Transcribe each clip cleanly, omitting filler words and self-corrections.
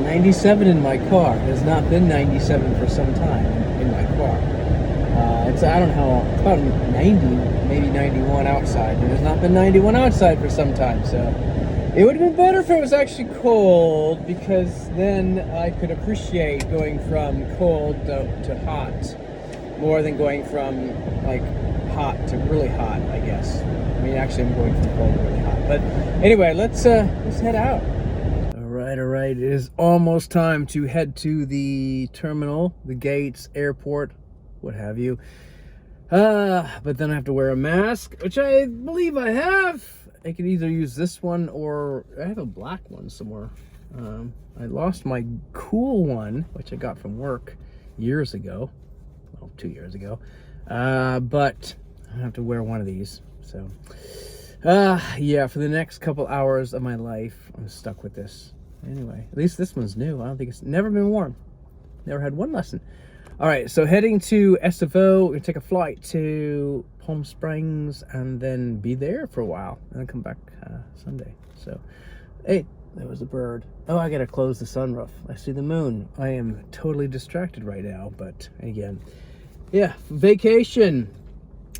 97 in my car. It has not been 97 for some time in my car. It's, I don't know, about 90, maybe 91 outside. It has not been 91 outside for some time, so it would have been better if it was actually cold, because then I could appreciate going from cold to hot more than going from like hot to really hot, I guess. I mean, actually, I'm going from cold to really hot. But anyway, let's head out. All right. It is almost time to head to the terminal, the gates, airport, what have you. But then I have to wear a mask, which I believe I have. I can either use this one or I have a black one somewhere. I lost my cool one, which I got from work years ago. Well, 2 years ago. But I have to wear one of these. So, yeah, for the next couple hours of my life, I'm stuck with this. Anyway, at least this one's new. I don't think it's never been worn. Never had one lesson. All right, so heading to SFO, we're gonna take a flight to Palm Springs and then be there for a while and then come back Sunday. So, hey, there was a bird. Oh, I gotta close the sunroof. I see the moon. I am totally distracted right now, but again, yeah, vacation.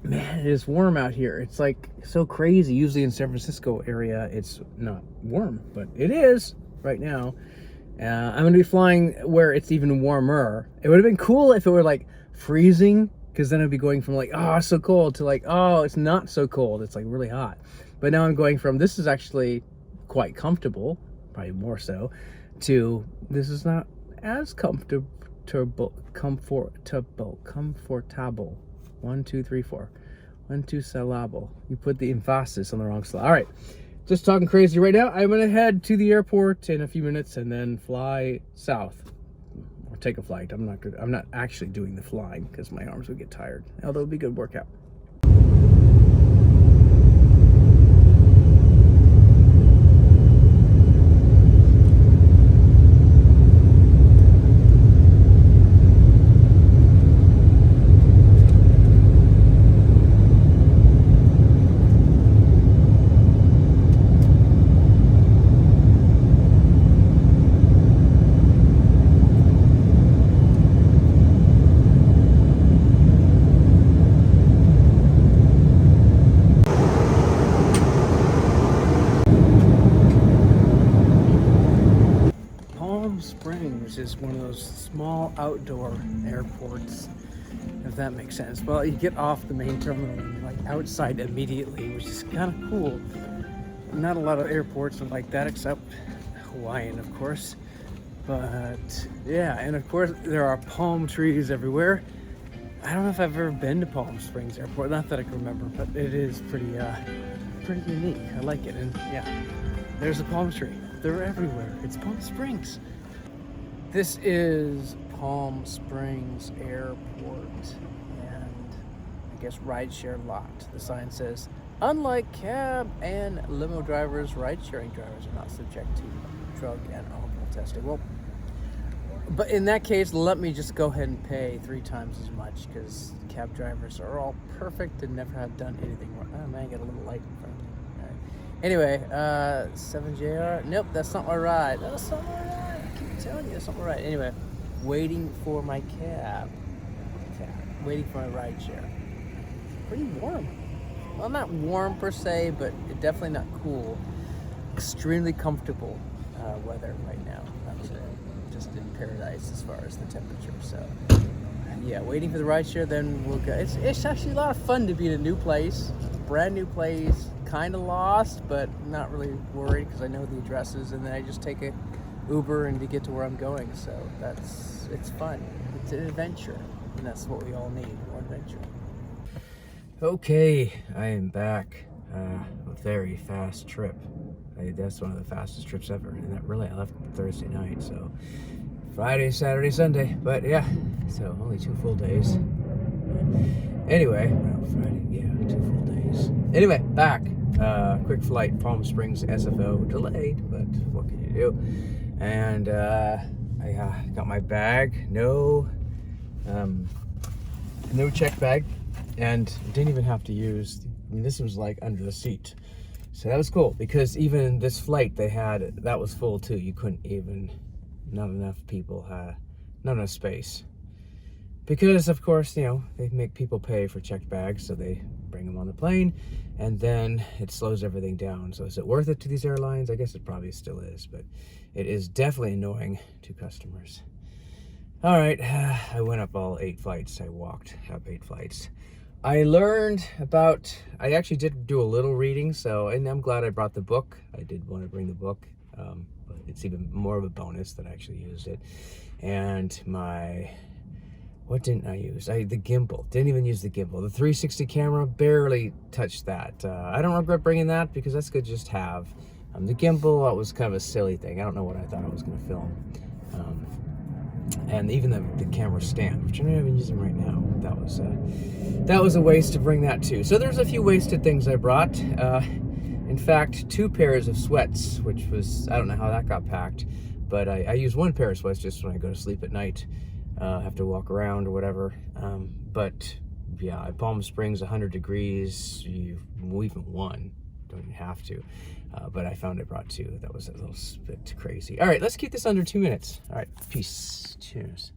Man, it is warm out here. It's like so crazy. Usually in San Francisco area, it's not warm, but it is right now. I'm going to be flying where it's even warmer. It would have been cool if it were like freezing, because then I'd be going from like, oh, it's so cold, to like, oh, it's not so cold. It's like really hot. But now I'm going from, this is actually quite comfortable, probably more so, to this is not as comfortable. 1, 2, 3, 4. 1, 2 syllable. You put the emphasis on the wrong syllable. All right. Just talking crazy right now. I'm gonna head to the airport in a few minutes and then fly south, or take a flight. I'm not actually doing the flying because my arms would get tired. Although it'll be a good workout. Springs is one of those small outdoor airports, if that makes sense. Well, you get off the main terminal and like outside immediately, which is kind of cool. Not a lot of airports are like that, except Hawaiian, of course. But yeah, and of course there are palm trees everywhere. I don't know if I've ever been to Palm Springs Airport, not that I can remember, but it is pretty unique. I like it, and yeah, there's a palm tree. They're everywhere. It's Palm Springs. This is Palm Springs Airport, and I guess rideshare lot. The sign says, unlike cab and limo drivers, ride-sharing drivers are not subject to drug and alcohol testing. Well, but in that case, let me just go ahead and pay 3 times as much, because cab drivers are all perfect and never have done anything wrong. Oh man, I got a little light in front of me. All right. Anyway, 7JR. Nope, that's not my ride. That's not my ride. I'm telling you, something right. Anyway, waiting for my cab. Waiting for my ride share. Pretty warm. Well, not warm per se, but definitely not cool. Extremely comfortable weather right now. Just in paradise as far as the temperature. So, yeah, waiting for the ride share. Then we'll go. It's actually a lot of fun to be in a new place, brand new place. Kind of lost, but not really worried because I know the addresses, and then I just take a Uber and to get to where I'm going. So it's fun. It's an adventure, and that's what we all need, more adventure. Okay, I am back. A very fast trip. That's one of the fastest trips ever, and that really, I left Thursday night, so Friday, Saturday, Sunday, but yeah, so only 2 full days. Anyway, Friday, yeah, 2 full days. Anyway, back. Quick flight, Palm Springs, SFO, delayed, but what can you do? And I got my bag, no check bag, and didn't even have to use, I mean, this was like under the seat. So that was cool, because even this flight they had, that was full too. You couldn't even, not enough people, not enough space. Because, of course, you know, they make people pay for checked bags, so they bring them on the plane, and then it slows everything down. So is it worth it to these airlines? I guess it probably still is, but it is definitely annoying to customers. All right, I went up all 8 flights. I walked up 8 flights. I learned about, I actually did do a little reading, so, and I'm glad I brought the book. I did want to bring the book, but it's even more of a bonus that I actually used it. And what didn't I use? The gimbal. Didn't even use the gimbal. The 360 camera, barely touched that. I don't regret bringing that, because that's good to just have. The gimbal was kind of a silly thing. I don't know what I thought I was going to film. And even the camera stand, which I'm not even using right now. That was a waste to bring that too. So there's a few wasted things I brought. In fact, 2 pairs of sweats, which was, I don't know how that got packed, but I use 1 pair of sweats just when I go to sleep at night. Have to walk around or whatever. But yeah, at Palm Springs, 100 degrees, even 1, don't even have to. But I found I brought 2. That was a little bit crazy. All right, let's keep this under 2 minutes. All right, peace. Cheers.